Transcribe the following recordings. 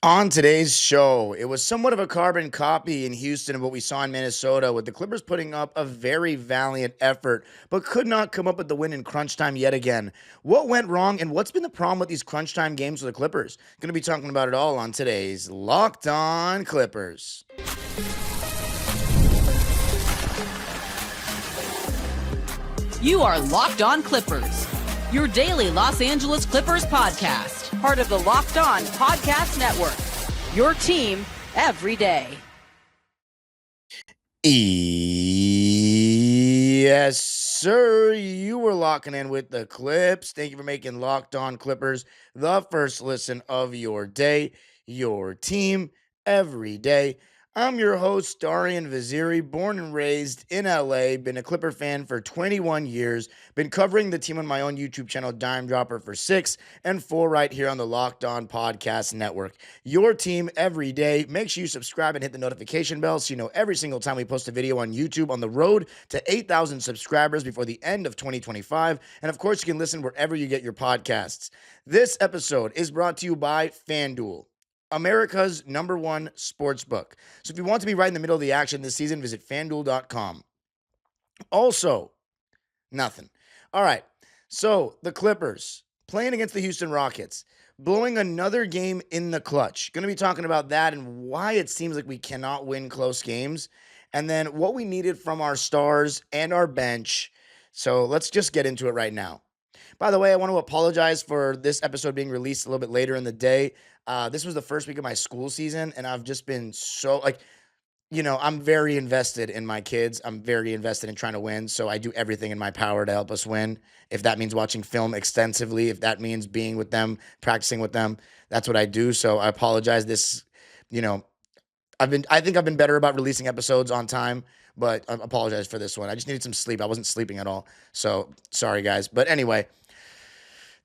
On today's show, it was somewhat of a carbon copy in Houston of what we saw in Minnesota, with the Clippers putting up a very valiant effort, but could not come up with the win in crunch time yet again. What went wrong, and what's been the problem with these crunch time games for the Clippers? Going to be talking about it all on today's Locked On Clippers. You are Locked On Clippers, your daily Los Angeles Clippers podcast. Part of the Locked On Podcast Network, your team every day. Yes, sir. You were locking in with the Clips. Thank you for making Locked On Clippers the first listen of your day, your team every day. I'm your host, Darian Vaziri, born and raised in LA, been a Clipper fan for 21 years, been covering the team on my own YouTube channel, Dime Dropper, for 6, and 4 right here on the Locked On Podcast Network. Your team every day. Make sure you subscribe and hit the notification bell so you know every single time we post a video on YouTube, on the road to 8,000 subscribers before the end of 2025. And of course, you can listen wherever you get your podcasts. This episode is brought to you by FanDuel, America's #1 sports book. So if you want to be right in the middle of the action this season, visit FanDuel.com. Also, nothing. All right, so the Clippers playing against the Houston Rockets, blowing another game in the clutch. Going to be talking about that and why it seems like we cannot win close games, and then what we needed from our stars and our bench. So let's just get into it right now. By the way, I want to apologize for this episode being released a little bit later in the day. This was the first week of my school season, and I've just been so, I'm very invested in my kids. I'm very invested in trying to win, so I do everything in my power to help us win. If that means watching film extensively, if that means being with them, practicing with them, that's what I do. So I apologize. I think I've been better about releasing episodes on time, but I apologize for this one. I just needed some sleep. I wasn't sleeping at all, so sorry, guys. But anyway,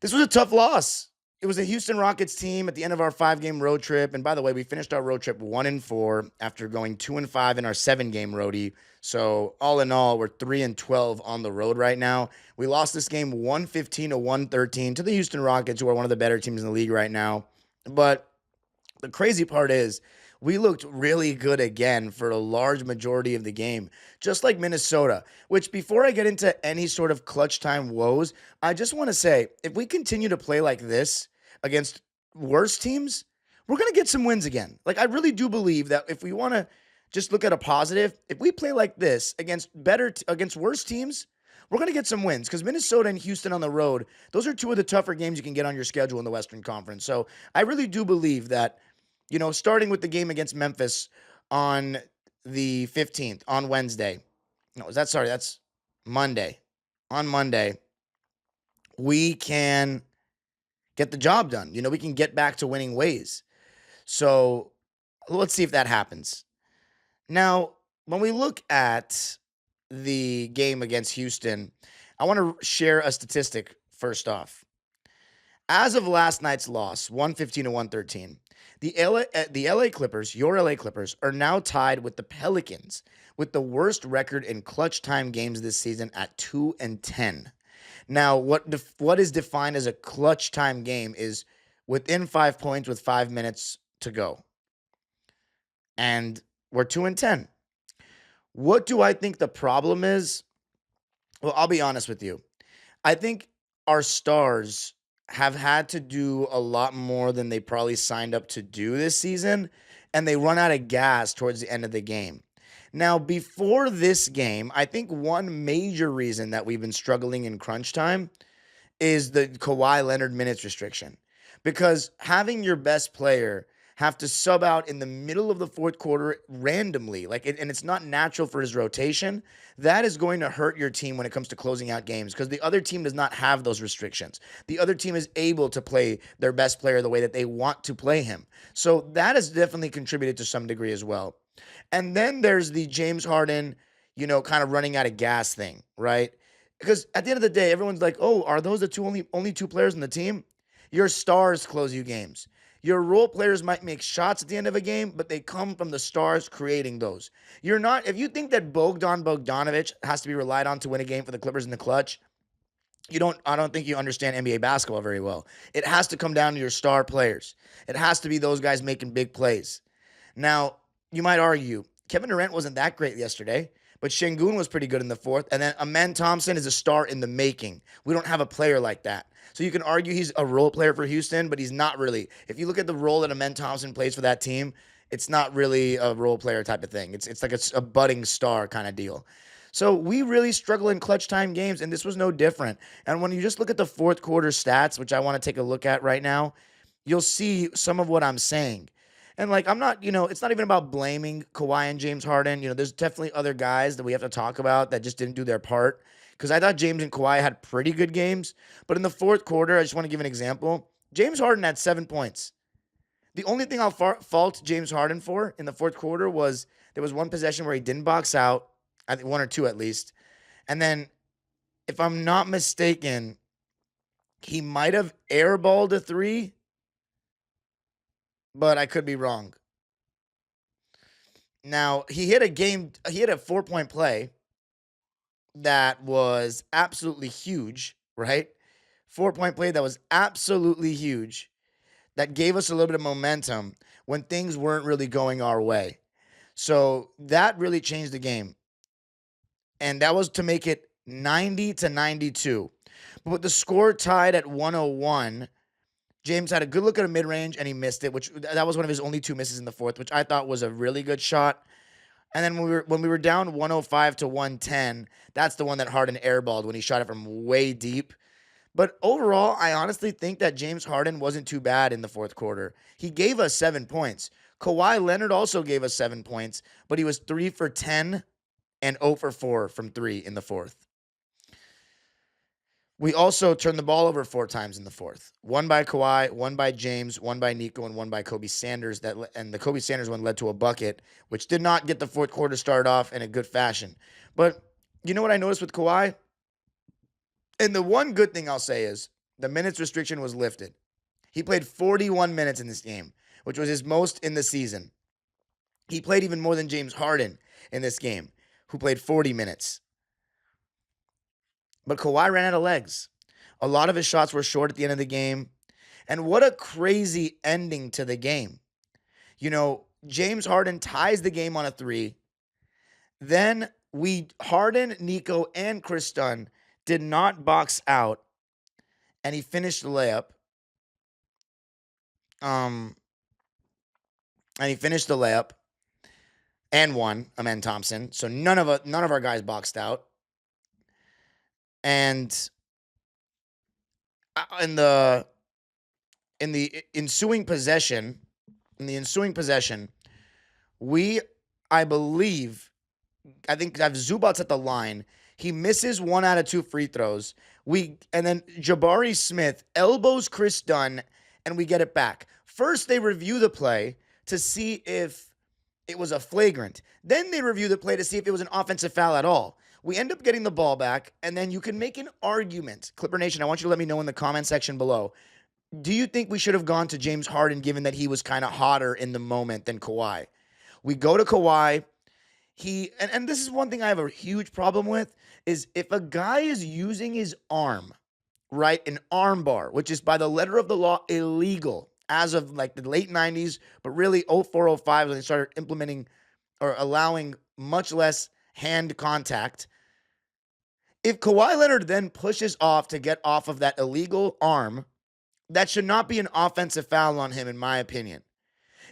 this was a tough loss. It was a Houston Rockets team at the end of our 5-game road trip. And by the way, we finished our road trip 1-4 after going 2-5 in our 7-game roadie. So all in all, we're 3-12 on the road right now. We lost this game 115-113 to the Houston Rockets, who are one of the better teams in the league right now. But the crazy part is we looked really good again for a large majority of the game, just like Minnesota, which before I get into any sort of clutch time woes, I just want to say, if we continue to play like this against worse teams, we're going to get some wins again. Like, I really do believe that if we want to just look at a positive, if we play like this against worse teams, we're going to get some wins, because Minnesota and Houston on the road, those are two of the tougher games you can get on your schedule in the Western Conference. So I really do believe that, starting with the game against Memphis on the 15th, on Wednesday. That's Monday. On Monday, we can get the job done. We can get back to winning ways. So let's see if that happens. Now, when we look at the game against Houston, I want to share a statistic first off. As of last night's loss, 115-113, the LA Clippers, your LA Clippers, are now tied with the Pelicans with the worst record in clutch time games this season at 2-10. Now, what is defined as a clutch time game is within 5 points with 5 minutes to go. And we're 2-10. What do I think the problem is? Well, I'll be honest with you. I think our stars have had to do a lot more than they probably signed up to do this season, and they run out of gas towards the end of the game. Now, before this game, I think one major reason that we've been struggling in crunch time is the Kawhi Leonard minutes restriction, because having your best player have to sub out in the middle of the fourth quarter randomly, and it's not natural for his rotation, that is going to hurt your team when it comes to closing out games, because the other team does not have those restrictions. The other team is able to play their best player the way that they want to play him. So that has definitely contributed to some degree as well. And then there's the James Harden, kind of running out of gas thing, right? Because at the end of the day, everyone's like, oh, are those the only two players on the team? Your stars close you games. Your role players might make shots at the end of a game, but they come from the stars creating those. If you think that Bogdanovich has to be relied on to win a game for the Clippers in the clutch, I don't think you understand NBA basketball very well. It has to come down to your star players. It has to be those guys making big plays. Now, you might argue Kevin Durant wasn't that great yesterday, but Şengün was pretty good in the fourth. And then Amen Thompson is a star in the making. We don't have a player like that. So you can argue he's a role player for Houston, but he's not really. If you look at the role that Amen Thompson plays for that team, it's not really a role player type of thing. It's like a budding star kind of deal. So we really struggle in clutch time games, and this was no different. And when you just look at the fourth quarter stats, which I want to take a look at right now, you'll see some of what I'm saying. And like, I'm not, it's not even about blaming Kawhi and James Harden. There's definitely other guys that we have to talk about that just didn't do their part. Because I thought James and Kawhi had pretty good games. But in the fourth quarter, I just want to give an example. James Harden had 7 points. The only thing I'll fault James Harden for in the fourth quarter was there was one possession where he didn't box out. I think 1 or 2 at least. And then, if I'm not mistaken, he might have airballed a 3, but I could be wrong. Now, he hit a 4-point play that was absolutely huge, right? 4-point play that was absolutely huge, that gave us a little bit of momentum when things weren't really going our way. So that really changed the game. And that was to make it 90-92. But with the score tied at 101, James had a good look at a mid-range, and he missed it, which that was one of his only 2 misses in the fourth, which I thought was a really good shot. And then when we were down 105-110, that's the one that Harden airballed when he shot it from way deep. But overall, I honestly think that James Harden wasn't too bad in the fourth quarter. He gave us 7 points. Kawhi Leonard also gave us 7 points, but he was 3 for 10 and 0 for 4 from 3 in the fourth. We also turned the ball over 4 times in the fourth. 1 by Kawhi, 1 by James, 1 by Nico, and 1 by Kobe Sanders. And the Kobe Sanders one led to a bucket, which did not get the fourth quarter started off in a good fashion. But you know what I noticed with Kawhi? And the one good thing I'll say is the minutes restriction was lifted. He played 41 minutes in this game, which was his most in the season. He played even more than James Harden in this game, who played 40 minutes. But Kawhi ran out of legs. A lot of his shots were short at the end of the game. And what a crazy ending to the game. James Harden ties the game on a 3. Then Harden, Nico, and Chris Dunn did not box out. And he finished the layup. And won, Amen Thompson. So none of our guys boxed out. And in the ensuing possession, I think Zubac's at the line. He misses 1 out of 2 free throws. And then Jabari Smith elbows Chris Dunn, and we get it back. First, they review the play to see if it was a flagrant. Then they review the play to see if it was an offensive foul at all. We end up getting the ball back, and then you can make an argument. Clipper Nation, I want you to let me know in the comment section below. Do you think we should have gone to James Harden given that he was kind of hotter in the moment than Kawhi? We go to Kawhi. And this is one thing I have a huge problem with, is if a guy is using his arm, right, an arm bar, which is by the letter of the law illegal as of like the late 90s, but really 04, 05 when they started implementing or allowing much less hand contact. If Kawhi Leonard then pushes off to get off of that illegal arm, that should not be an offensive foul on him, in my opinion.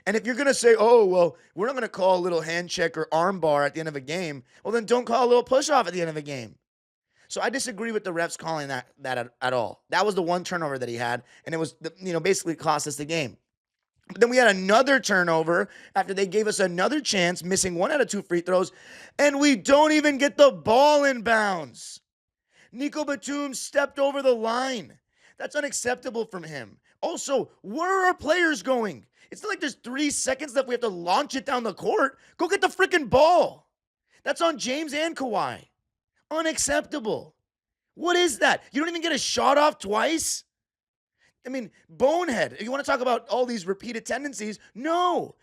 And if you're going to say, oh, well, we're not going to call a little hand check or arm bar at the end of a game, well, then don't call a little push off at the end of a game. So I disagree with the refs calling that at all. That was the one turnover that he had, and it was, basically cost us the game. But then we had another turnover after they gave us another chance, missing 1 out of 2 free throws, and we don't even get the ball in bounds. Nico Batum stepped over the line. That's unacceptable from him. Also, where are our players going? It's not like there's 3 seconds left. We have to launch it down the court. Go get the freaking ball. That's on James and Kawhi. Unacceptable. What is that? You don't even get a shot off twice? I mean, bonehead. If you want to talk about all these repeated tendencies, no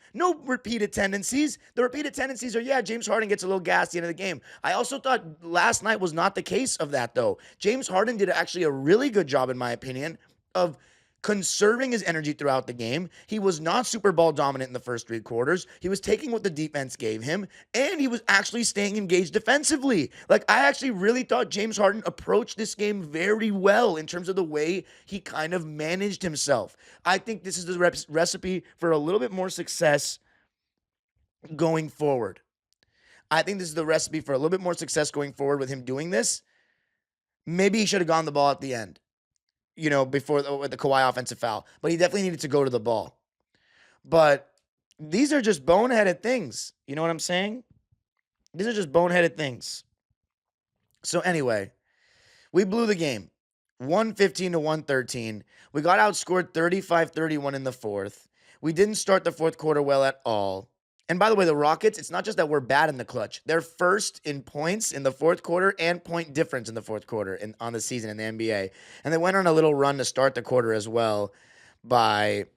repeated tendencies. The repeated tendencies are, yeah, James Harden gets a little gas at the end of the game. I also thought last night was not the case of that, though. James Harden did actually a really good job, in my opinion, of conserving his energy throughout the game. He was not super ball dominant in the first 3 quarters. He was taking what the defense gave him, and he was actually staying engaged defensively. Like, I actually really thought James Harden approached this game very well in terms of the way he kind of managed himself. I think this is the recipe for a little bit more success going forward. I think this is the recipe for a little bit more success going forward with him doing this. Maybe he should have gone the ball at the end, before the Kawhi offensive foul. But he definitely needed to go to the ball. But these are just boneheaded things. You know what I'm saying? These are just boneheaded things. So anyway, we blew the game. 115 to 113. We got outscored 35-31 in the fourth. We didn't start the fourth quarter well at all. And by the way, the Rockets, it's not just that we're bad in the clutch. They're first in points in the fourth quarter and point difference in the fourth quarter on the season in the NBA. And they went on a little run to start the quarter as well by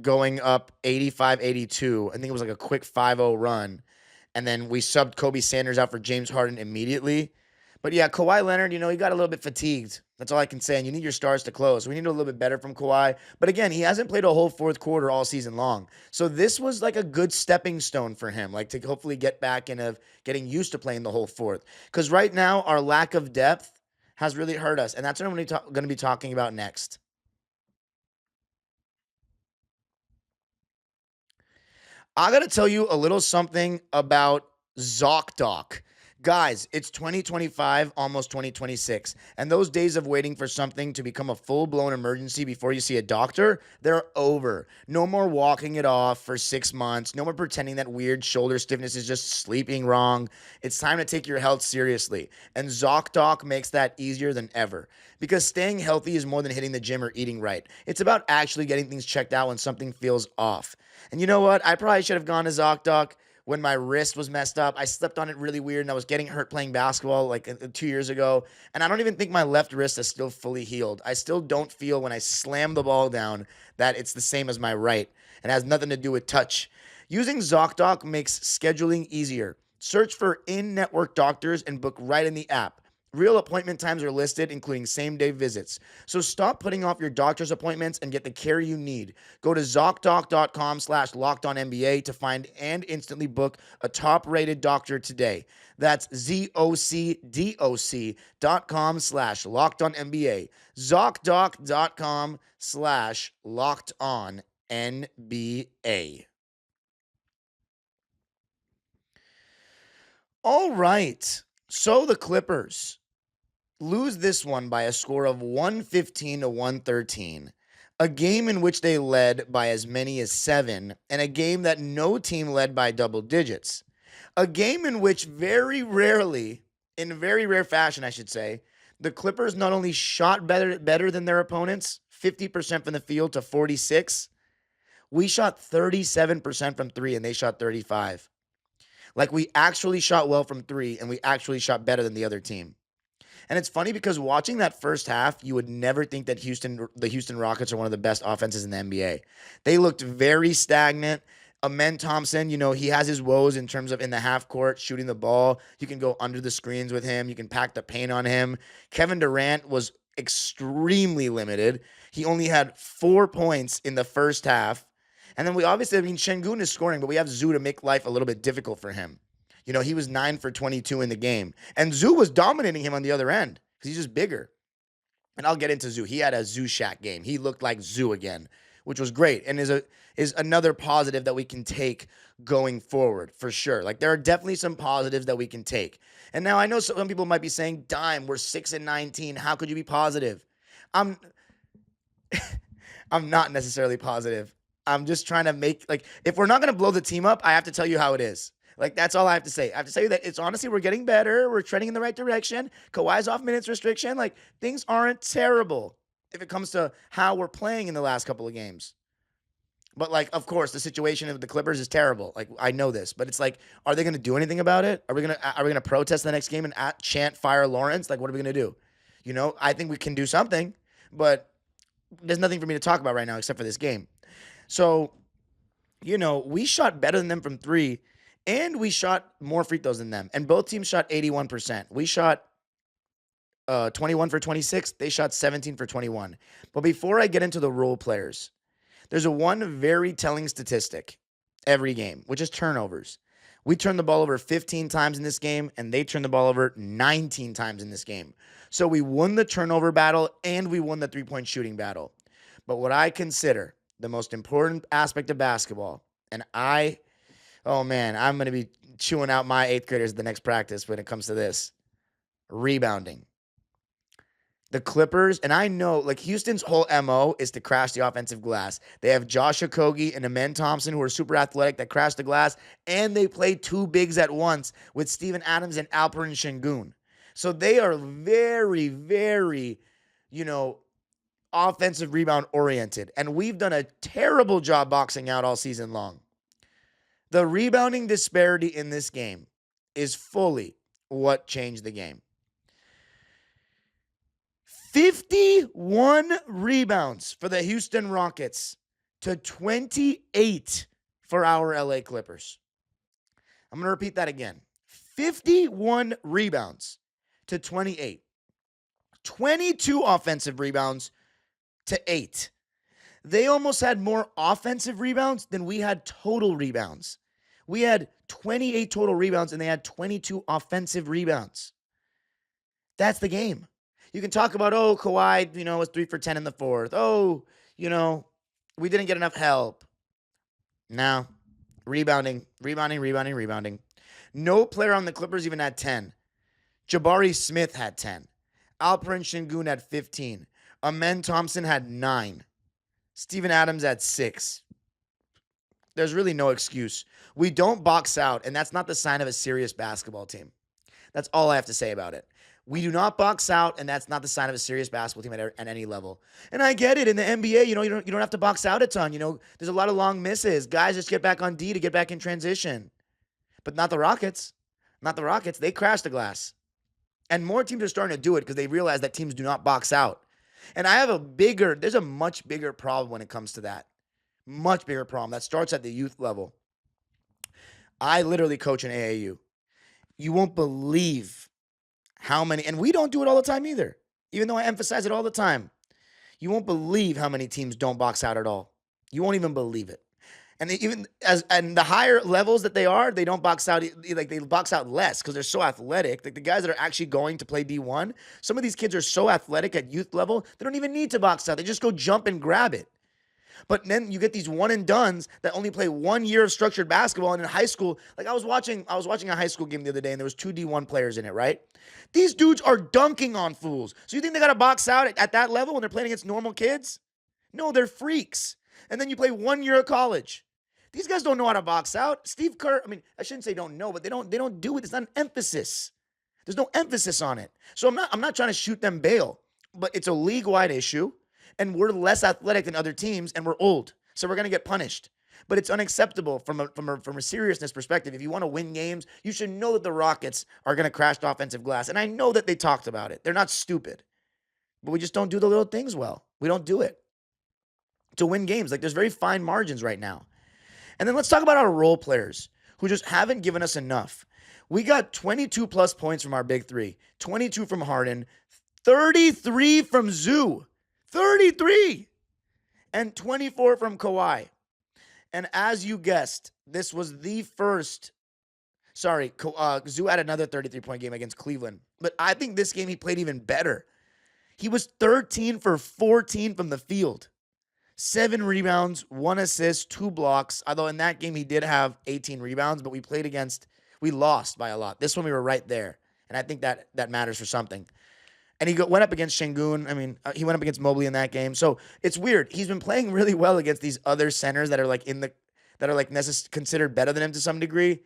going up 85-82. I think it was like a quick 5-0 run. And then we subbed Kobe Sanders out for James Harden immediately. But yeah, Kawhi Leonard, he got a little bit fatigued. That's all I can say. And you need your stars to close. We need a little bit better from Kawhi. But again, he hasn't played a whole fourth quarter all season long. So this was like a good stepping stone for him, like to hopefully get back into getting used to playing the whole fourth. Because right now, our lack of depth has really hurt us. And that's what I'm going to be talking about next. I got to tell you a little something about ZocDoc. Guys, it's 2025, almost 2026, and those days of waiting for something to become a full-blown emergency before you see a doctor, they're over. No more walking it off for 6 months. No more pretending that weird shoulder stiffness is just sleeping wrong. It's time to take your health seriously, and ZocDoc makes that easier than ever, because staying healthy is more than hitting the gym or eating right. It's about actually getting things checked out when something feels off. And you know what? I probably should have gone to ZocDoc when my wrist was messed up. I slept on it really weird, and I was getting hurt playing basketball like 2 years ago. And I don't even think my left wrist is still fully healed. I still don't feel when I slam the ball down that it's the same as my right. It has nothing to do with touch. Using ZocDoc makes scheduling easier. Search for in-network doctors and book right in the app. Real appointment times are listed, including same-day visits. So stop putting off your doctor's appointments and get the care you need. Go to ZocDoc.com/LockedOnNBA to find and instantly book a top-rated doctor today. That's ZocDoc.com/LockedOnNBA. ZocDoc.com/LockedOnNBA. All right. So the Clippers lose this one by a score of 115 to 113, a game in which they led by as many as 7, and a game that no team led by double digits. A game in which very rarely, in very rare fashion, I should say, the Clippers not only shot better than their opponents, 50% from the field to 46, we shot 37% from 3 and they shot 35. Like, we actually shot well from 3 and we actually shot better than the other team. And it's funny because watching that first half, you would never think that the Houston Rockets are one of the best offenses in the NBA. They looked very stagnant. Amen Thompson, he has his woes in terms of in the half court, shooting the ball. You can go under the screens with him. You can pack the paint on him. Kevin Durant was extremely limited. He only had 4 points in the first half. And then Şengün is scoring, but we have Zoo to make life a little bit difficult for him. He was 9 for 22 in the game. And Zoo was dominating him on the other end because he's just bigger. And I'll get into Zoo. He had a Zoo Shack game. He looked like Zoo again, which was great and is another positive that we can take going forward for sure. Like, there are definitely some positives that we can take. And now I know some people might be saying, Dime, we're 6-19. How could you be positive? I'm not necessarily positive. I'm just trying to make, if we're not going to blow the team up, I have to tell you how it is. That's all I have to say. I have to tell you that it's honestly, we're getting better. We're trending in the right direction. Kawhi's off minutes restriction. Things aren't terrible if it comes to how we're playing in the last couple of games. But, of course, the situation of the Clippers is terrible. I know this. But it's are they going to do anything about it? Are we gonna protest the next game and chant fire Lawrence? What are we going to do? I think we can do something. But there's nothing for me to talk about right now except for this game. So, we shot better than them from 3, and we shot more free throws than them. And both teams shot 81%. We shot 21 for 26. They shot 17 for 21. But before I get into the role players, there's one very telling statistic every game, which is turnovers. We turned the ball over 15 times in this game, and they turned the ball over 19 times in this game. So we won the turnover battle, and we won the three-point shooting battle. But what I consider the most important aspect of basketball, and I'm going to be chewing out my 8th graders at the next practice when it comes to this. Rebounding. The Clippers, and I know, Houston's whole MO is to crash the offensive glass. They have Josh Okogie and Amen Thompson, who are super athletic, that crash the glass, and they play 2 bigs at once with Steven Adams and Alperen Şengün. So they are very, very, offensive rebound oriented, and we've done a terrible job boxing out all season long. The rebounding disparity in this game is fully what changed the game. 51 rebounds for the Houston Rockets to 28 for our LA Clippers. I'm going to repeat that again. 51 rebounds to 28. 22 offensive rebounds to 8. They almost had more offensive rebounds than we had total rebounds. We had 28 total rebounds, and they had 22 offensive rebounds. That's the game. You can talk about, Kawhi, was 3 for 10 in the fourth. We didn't get enough help. No. Rebounding. No player on the Clippers even had 10. Jabari Smith had 10. Alperen Şengün had 15. Amen Thompson had 9. Steven Adams had 6. There's really no excuse. We don't box out, and that's not the sign of a serious basketball team. That's all I have to say about it. We do not box out, and that's not the sign of a serious basketball team at any level. And I get it. In the NBA, you don't have to box out a ton. There's a lot of long misses. Guys just get back on D to get back in transition. But not the Rockets. Not the Rockets. They crash the glass. And more teams are starting to do it because they realize that teams do not box out. And there's a much bigger problem when it comes to that. Much bigger problem. That starts at the youth level. I literally coach an AAU. You won't believe how many, and we don't do it all the time either, even though I emphasize it all the time. You won't believe how many teams don't box out at all. You won't even believe it. And and the higher levels that they don't box out, they box out less because they're so athletic. The guys that are actually going to play D1, some of these kids are so athletic at youth level, they don't even need to box out. They just go jump and grab it. But then you get these one and dones that only play 1 year of structured basketball. And in high school, I was watching a high school game the other day, and there was 2 D1 players in it, right? These dudes are dunking on fools. So you think they got to box out at that level when they're playing against normal kids? No, they're freaks. And then you play 1 year of college. These guys don't know how to box out. Steve Kerr, I shouldn't say don't know, but they don't do it. It's not an emphasis. There's no emphasis on it. So I'm not trying to shoot them bail, but it's a league-wide issue. And we're less athletic than other teams, and we're old. So we're going to get punished. But it's unacceptable from a seriousness perspective. If you want to win games, you should know that the Rockets are going to crash the offensive glass. And I know that they talked about it. They're not stupid. But we just don't do the little things well. We don't do it to win games. There's very fine margins right now. And then let's talk about our role players who just haven't given us enough. We got 22 plus points from our big 3, 22 from Harden, 33 from Zoo. 33 and 24 from Kawhi. And as you guessed, this was the first. Zoo had another 33-point game against Cleveland. But I think this game he played even better. He was 13 for 14 from the field. 7 rebounds, 1 assist, 2 blocks. Although in that game he did have 18 rebounds, but we lost by a lot. This one we were right there. And I think that matters for something. And he went up against Şengün. He went up against Mobley in that game. So it's weird. He's been playing really well against these other centers that are considered better than him to some degree.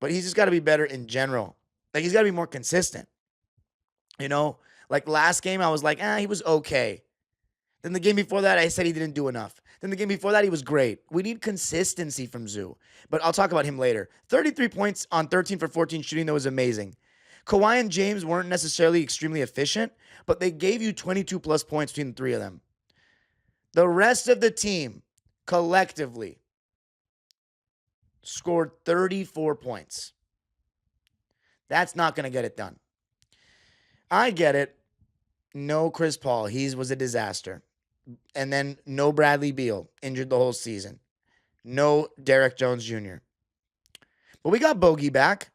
But he's just got to be better in general. He's got to be more consistent. Last game I was like, he was okay. Then the game before that I said he didn't do enough. Then the game before that he was great. We need consistency from Zoo. But I'll talk about him later. 33 points on 13 for 14 shooting. That was amazing. Kawhi and James weren't necessarily extremely efficient, but they gave you 22 plus points between the 3 of them. The rest of the team collectively scored 34 points. That's not going to get it done. I get it. No Chris Paul. He was a disaster. And then no Bradley Beal, injured the whole season. No Derek Jones Jr. But we got Bogey back,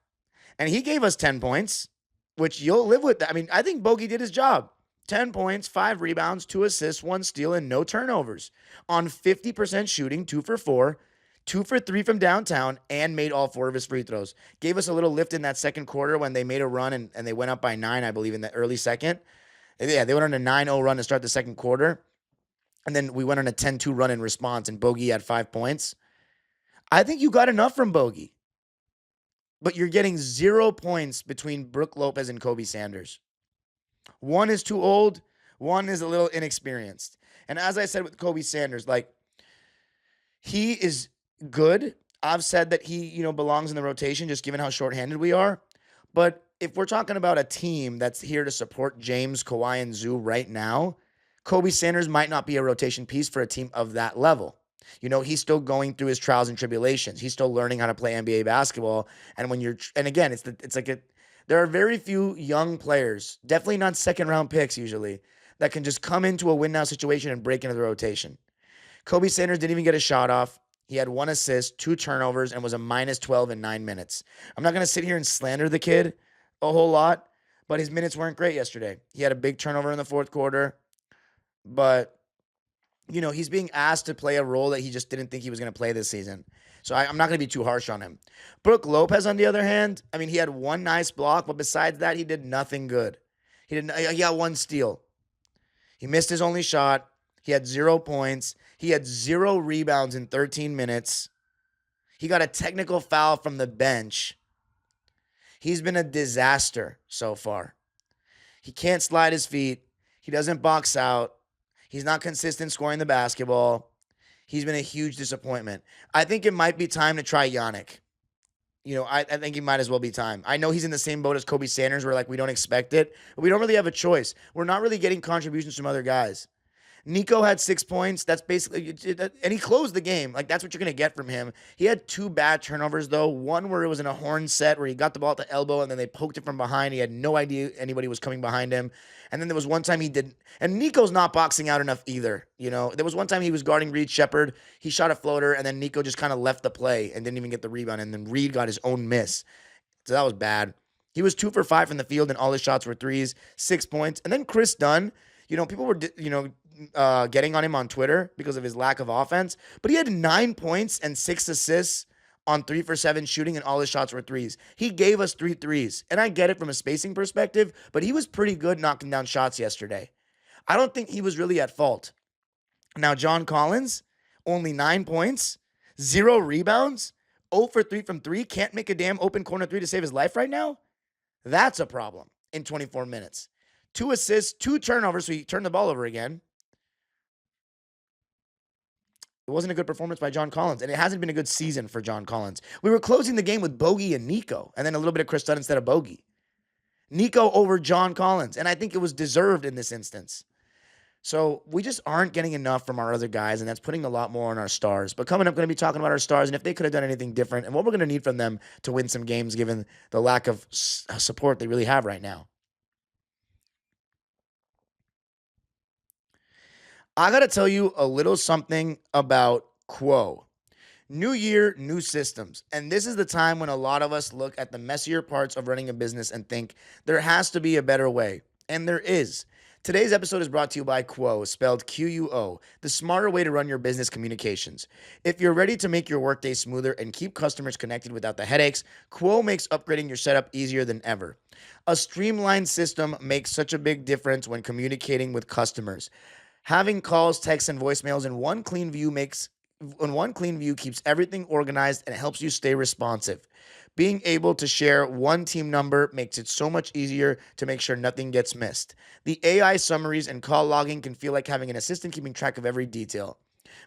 and he gave us 10 points, which you'll live with. I mean, I think Bogey did his job. 10 points, 5 rebounds, 2 assists, 1 steal, and no turnovers. On 50% shooting, 2 for 4, 2 for 3 from downtown, and made all 4 of his free throws. Gave us a little lift in that second quarter when they made a run, and they went up by 9, I believe, in the early second. Yeah, they went on a 9-0 run to start the second quarter. And then we went on a 10-2 run in response, and Bogey had 5 points. I think you got enough from Bogey. But you're getting 0 points between Brook Lopez and Kobe Sanders. One is too old. One is a little inexperienced. And as I said with Kobe Sanders, like, he is good. I've said that he, belongs in the rotation just given how shorthanded we are. But if we're talking about a team that's here to support James, Kawhi, and Zoo right now, Kobe Sanders might not be a rotation piece for a team of that level. He's still going through his trials and tribulations. He's still learning how to play NBA basketball. And again, there are very few young players, definitely not second round picks usually, that can just come into a win now situation and break into the rotation. Kobe Sanders didn't even get a shot off. He had 1 assist, 2 turnovers, and was a minus 12 in 9 minutes. I'm not going to sit here and slander the kid a whole lot, but his minutes weren't great yesterday. He had a big turnover in the fourth quarter, but he's being asked to play a role that he just didn't think he was going to play this season. So I'm not going to be too harsh on him. Brook Lopez, on the other hand, he had 1 nice block, but besides that, he did nothing good. He got 1 steal. He missed his only shot. He had 0 points. He had 0 rebounds in 13 minutes. He got a technical foul from the bench. He's been a disaster so far. He can't slide his feet. He doesn't box out. He's not consistent scoring the basketball. He's been a huge disappointment. I think it might be time to try Yannick. I think he might as well be time. I know he's in the same boat as Kobe Sanders where, we don't expect it, but we don't really have a choice. We're not really getting contributions from other guys. Nico had 6 points. That's basically, and he closed the game. That's what you're going to get from him. He had 2 bad turnovers, though. One where it was in a horn set where he got the ball at the elbow and then they poked it from behind. He had no idea anybody was coming behind him. And then there was one time he didn't. And Nico's not boxing out enough either. There was one time he was guarding Reed Shepherd. He shot a floater, and then Nico just kind of left the play and didn't even get the rebound. And then Reed got his own miss. So that was bad. He was 2 for 5 from the field, and all his shots were threes, 6 points. And then Chris Dunn, people were, getting on him on Twitter because of his lack of offense, but he had 9 points and 6 assists on 3 for 7 shooting, and all his shots were threes. He gave us 3 threes, and I get it from a spacing perspective, but he was pretty good knocking down shots yesterday. I don't think he was really at fault. Now, John Collins, only 9 points, 0 rebounds, 0 for 3 from 3, can't make a damn open corner 3 to save his life right now? That's a problem in 24 minutes. 2 assists, 2 turnovers, so he turned the ball over again. It wasn't a good performance by John Collins, and it hasn't been a good season for John Collins. We were closing the game with Bogey and Nico, and then a little bit of Chris Dunn instead of Bogey. Nico over John Collins, and I think it was deserved in this instance. So we just aren't getting enough from our other guys, and that's putting a lot more on our stars. But coming up, going to be talking about our stars and if they could have done anything different and what we're going to need from them to win some games given the lack of support they really have right now. I got to tell you a little something about Quo. New year, new systems. And this is the time when a lot of us look at the messier parts of running a business and think there has to be a better way. And there is. Today's episode is brought to you by Quo, spelled Quo, the smarter way to run your business communications. If you're ready to make your workday smoother and keep customers connected without the headaches, Quo makes upgrading your setup easier than ever. A streamlined system makes such a big difference when communicating with customers. Having calls, texts, and voicemails in one clean view keeps everything organized and helps you stay responsive. Being able to share one team number makes it so much easier to make sure nothing gets missed. The AI summaries and call logging can feel like having an assistant keeping track of every detail.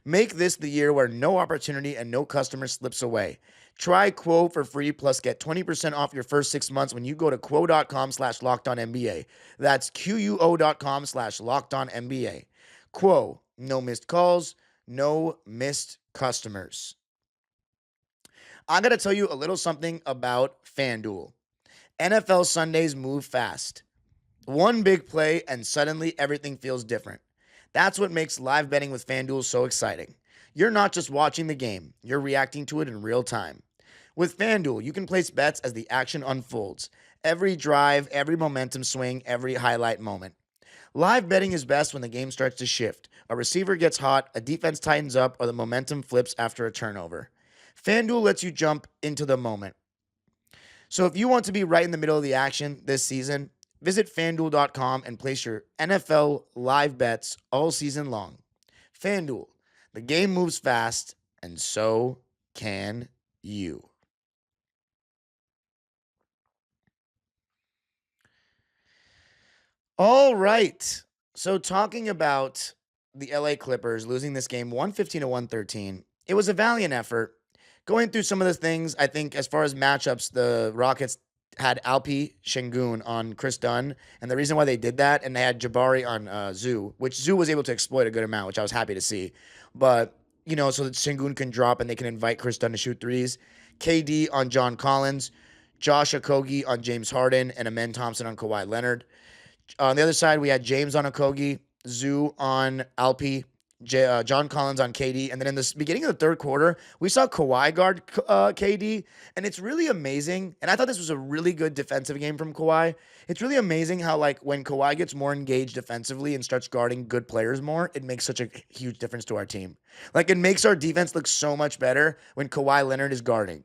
Make this the year where no opportunity and no customer slips away. Try Quo for free, plus get 20% off your first 6 months when you go to quo.com/LockedOnNBA. That's QUO.com/LockedOnNBA. Quo, no missed calls, no missed customers. I got to tell you a little something about FanDuel. NFL Sundays move fast. One big play, and suddenly everything feels different. That's what makes live betting with FanDuel so exciting. You're not just watching the game, you're reacting to it in real time. With FanDuel, you can place bets as the action unfolds. Every drive, every momentum swing, every highlight moment. Live betting is best when the game starts to shift. A receiver gets hot, a defense tightens up, or the momentum flips after a turnover. FanDuel lets you jump into the moment. So if you want to be right in the middle of the action this season, visit fanduel.com and place your NFL live bets all season long. FanDuel, the game moves fast, and so can you. All right. So talking about the LA Clippers losing this game 115 to 113, it was a valiant effort. Going through some of the things, I think as far as matchups, the Rockets had Alpi Şengün on Chris Dunn, and the reason why they did that, and they had Jabari on Zoo, which Zoo was able to exploit a good amount, which I was happy to see. But, so that Şengün can drop and they can invite Chris Dunn to shoot threes. KD on John Collins, Josh Okogie on James Harden, and Amen Thompson on Kawhi Leonard. On the other side, we had James on Okogie, Zoo on Alpi, John Collins on KD. And then in the beginning of the third quarter, we saw Kawhi guard KD. And it's really amazing. And I thought this was a really good defensive game from Kawhi. It's really amazing how, when Kawhi gets more engaged defensively and starts guarding good players more, it makes such a huge difference to our team. It makes our defense look so much better when Kawhi Leonard is guarding.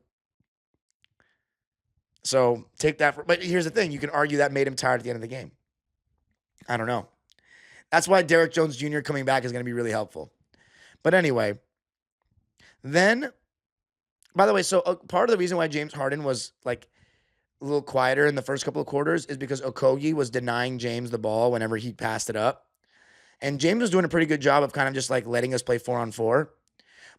So take that. But here's the thing. You can argue that made him tired at the end of the game. I don't know. That's why Derrick Jones Jr. coming back is going to be really helpful. But anyway, then, by the way, so part of the reason why James Harden was a little quieter in the first couple of quarters is because Okogie was denying James the ball whenever he passed it up. And James was doing a pretty good job of kind of just letting us play 4-on-4.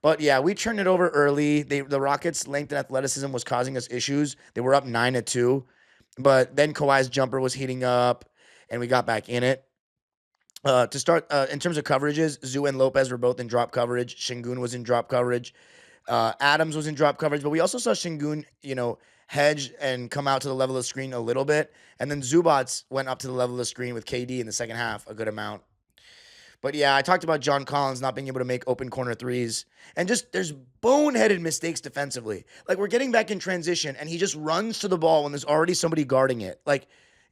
But yeah, we turned it over early. The Rockets' length and athleticism was causing us issues. They were up 9-2. But then Kawhi's jumper was heating up, and we got back in it. To start, in terms of coverages, Zoo and Lopez were both in drop coverage. Şengün was in drop coverage. Adams was in drop coverage. But we also saw Şengün, hedge and come out to the level of the screen a little bit. And then Zubac went up to the level of the screen with KD in the second half, a good amount. But yeah, I talked about John Collins not being able to make open corner threes. And just there's boneheaded mistakes defensively. We're getting back in transition, and he just runs to the ball when there's already somebody guarding it.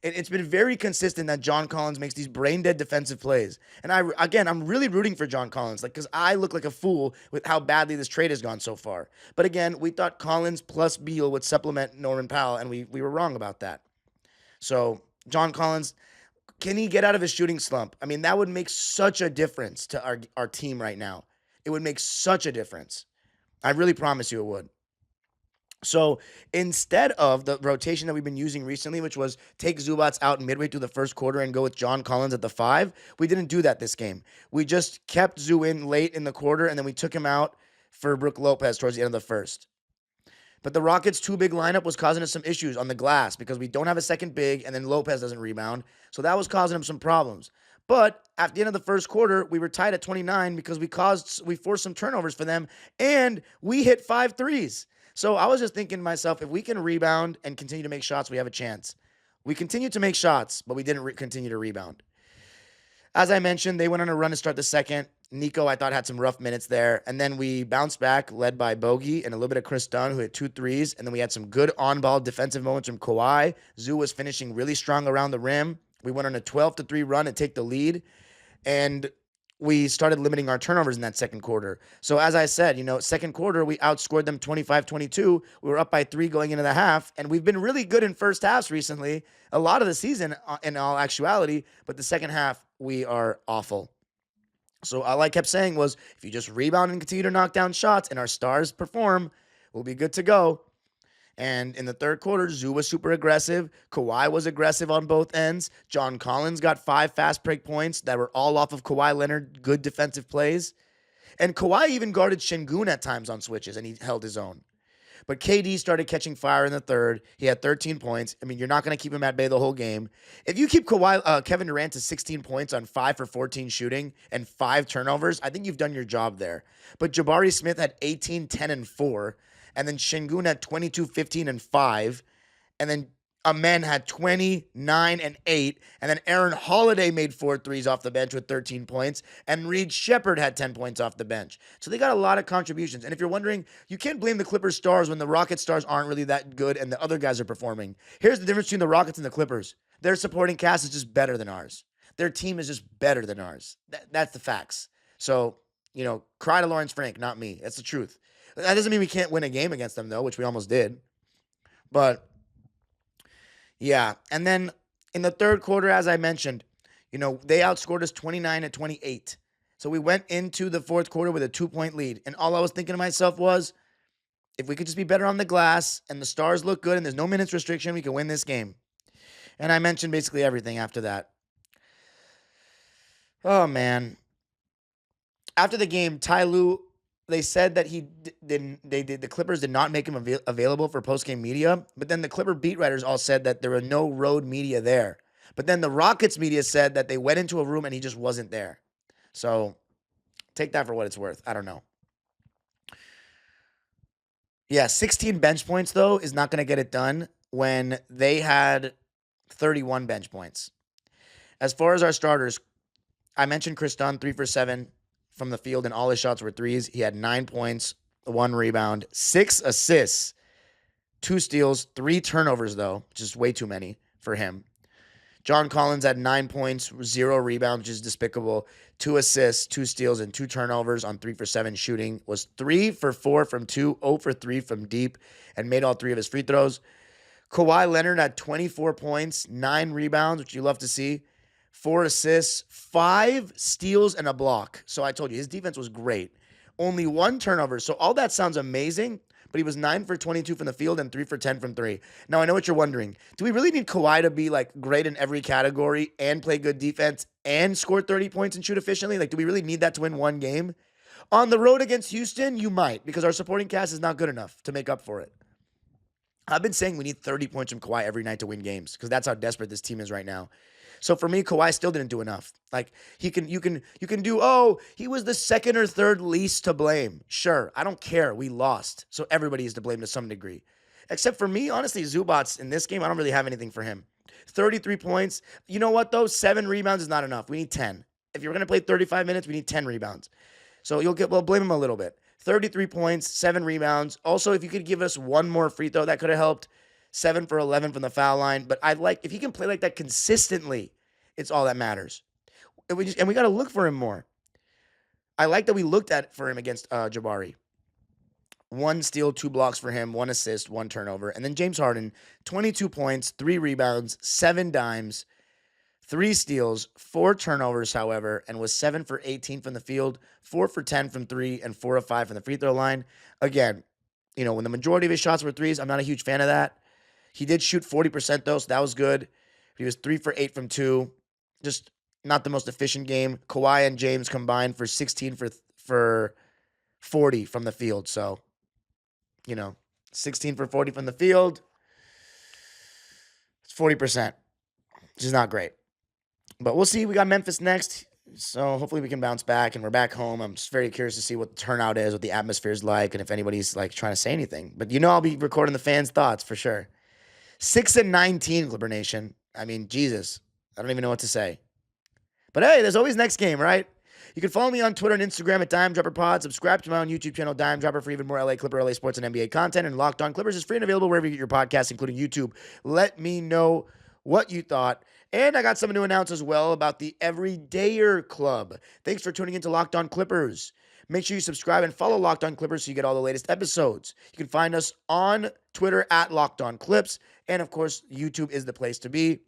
It's been very consistent that John Collins makes these brain-dead defensive plays. And I'm really rooting for John Collins, because I look like a fool with how badly this trade has gone so far. But again, we thought Collins plus Beal would supplement Norman Powell, and we were wrong about that. So, John Collins, can he get out of his shooting slump? I mean, that would make such a difference to our team right now. It would make such a difference. I really promise you it would. So instead of the rotation that we've been using recently, which was take Zubac out midway through the first quarter and go with John Collins at the 5, we didn't do that this game. We just kept Zoo in late in the quarter, and then we took him out for Brook Lopez towards the end of the first. But the Rockets' 2-big lineup was causing us some issues on the glass because we don't have a second big, and then Lopez doesn't rebound. So that was causing him some problems. But at the end of the first quarter, we were tied at 29 because we forced some turnovers for them, and we hit 5 threes. So I was just thinking to myself, if we can rebound and continue to make shots, we have a chance. We continued to make shots, but we didn't continue to rebound. As I mentioned, they went on a run to start the second. Nico, I thought, had some rough minutes there. And then we bounced back, led by Bogey and a little bit of Chris Dunn, who hit 2 threes. And then we had some good on-ball defensive moments from Kawhi. Zoo was finishing really strong around the rim. We went on a 12-3 run to take the lead. And we started limiting our turnovers in that second quarter. So as I said, second quarter, we outscored them 25-22. We were up by 3 going into the half, and we've been really good in first halves recently, a lot of the season in all actuality, but the second half, we are awful. So all I kept saying was, if you just rebound and continue to knock down shots and our stars perform, we'll be good to go. And in the third quarter, Zoo was super aggressive. Kawhi was aggressive on both ends. John Collins got 5 fast break points that were all off of Kawhi Leonard, good defensive plays. And Kawhi even guarded Şengün at times on switches, and he held his own. But KD started catching fire in the third. He had 13 points. I mean, you're not going to keep him at bay the whole game. If you keep Kevin Durant to 16 points on 5 for 14 shooting and 5 turnovers, I think you've done your job there. But Jabari Smith had 18, 10, and 4. And then Şengün had 22, 15, and 5. And then Amen had 29 and 8. And then Aaron Holiday made 4 threes off the bench with 13 points. And Reed Shepherd had 10 points off the bench. So they got a lot of contributions. And if you're wondering, you can't blame the Clippers stars when the Rockets stars aren't really that good and the other guys are performing. Here's the difference between the Rockets and the Clippers. Their supporting cast is just better than ours. Their team is just better than ours. That's the facts. So, cry to Lawrence Frank, not me. That's the truth. That doesn't mean we can't win a game against them, though, which we almost did. But yeah, and then in the third quarter, as I mentioned, they outscored us 29-28. So we went into the fourth quarter with a 2-point lead. And all I was thinking to myself was, if we could just be better on the glass and the stars look good and there's no minutes restriction, we can win this game. And I mentioned basically everything after that. Oh, man. After the game, Ty Lue, they said that the Clippers did not make him available for post-game media, but then the Clipper beat writers all said that there were no road media there. But then the Rockets media said that they went into a room and he just wasn't there. So take that for what it's worth. I don't know. Yeah, 16 bench points, though, is not going to get it done when they had 31 bench points. As far as our starters, I mentioned Chris Dunn, 3 for 7 from the field, and all his shots were threes. He had 9 points, 1 rebound, 6 assists, 2 steals, 3 turnovers, though, which is way too many for him. John Collins had 9 points, 0 rebounds, which is despicable, 2 assists, 2 steals, and 2 turnovers on 3 for 7 shooting. Was 3 for 4 from 2, 0 for 3 from deep, and made all 3 of his free throws. Kawhi Leonard had 24 points, 9 rebounds, which you love to see, 4 assists, 5 steals, and a block. So I told you, his defense was great. Only 1 turnover. So all that sounds amazing, but he was 9 for 22 from the field and 3 for 10 from 3. Now, I know what you're wondering. Do we really need Kawhi to be, great in every category and play good defense and score 30 points and shoot efficiently? Do we really need that to win one game? On the road against Houston, you might, because our supporting cast is not good enough to make up for it. I've been saying we need 30 points from Kawhi every night to win games, because that's how desperate this team is right now. So for me, Kawhi still didn't do enough. You can do, he was the second or third least to blame. Sure, I don't care. We lost. So everybody is to blame to some degree. Except for me, honestly, Zubac in this game, I don't really have anything for him. 33 points. You know what, though? 7 rebounds is not enough. We need 10. If you're going to play 35 minutes, we need 10 rebounds. So blame him a little bit. 33 points, 7 rebounds. Also, if you could give us 1 more free throw, that could have helped. 7 for 11 from the foul line. But if he can play like that consistently, it's all that matters. And we got to look for him more. I like that we looked for him against Jabari. 1 steal, 2 blocks for him, 1 assist, 1 turnover. And then James Harden, 22 points, 3 rebounds, 7 dimes, 3 steals, 4 turnovers, however, and was 7 for 18 from the field, 4 for 10 from 3, and 4 of 5 from the free throw line. Again, when the majority of his shots were threes, I'm not a huge fan of that. He did shoot 40%, though, so that was good. He was 3 for 8 from 2. Just not the most efficient game. Kawhi and James combined for 16 for 40 from the field. So, 16 for 40 from the field. It's 40%, which is not great. But we'll see. We got Memphis next. So hopefully we can bounce back, and we're back home. I'm just very curious to see what the turnout is, what the atmosphere is like, and if anybody's trying to say anything. But I'll be recording the fans' thoughts for sure. 6-19, Clipper Nation. I mean, Jesus. I don't even know what to say. But hey, there's always next game, right? You can follow me on Twitter and Instagram at DimeDropperPod. Subscribe to my own YouTube channel, Dime Dropper, for even more LA Clipper, LA Sports, and NBA content. And Locked On Clippers is free and available wherever you get your podcasts, including YouTube. Let me know what you thought. And I got something to announce as well about the Everydayer Club. Thanks for tuning in to Locked On Clippers. Make sure you subscribe and follow Locked On Clippers so you get all the latest episodes. You can find us on Twitter at Locked On Clips. And, of course, YouTube is the place to be.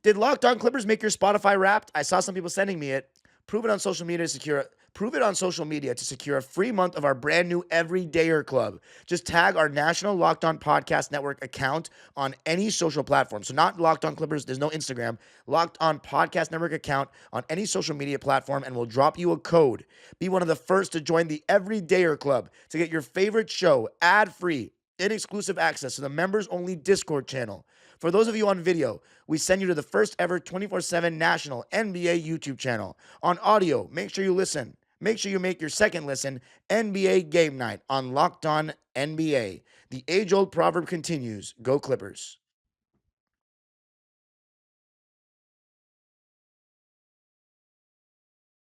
Did Locked On Clippers make your Spotify Wrapped? I saw some people sending me it. Prove it on social media to secure a free month of our brand new Everydayer Club. Just tag our national Locked On Podcast Network account on any social platform. So not Locked On Clippers. There's no Instagram. Locked On Podcast Network account on any social media platform, and we'll drop you a code. Be one of the first to join the Everydayer Club to get your favorite show ad-free and exclusive access to the members-only Discord channel. For those of you on video, we send you to the first ever 24/7 national NBA YouTube channel. On audio, make sure you listen. Make sure you make your second listen NBA Game Night on Locked On NBA. The age-old proverb continues, go Clippers.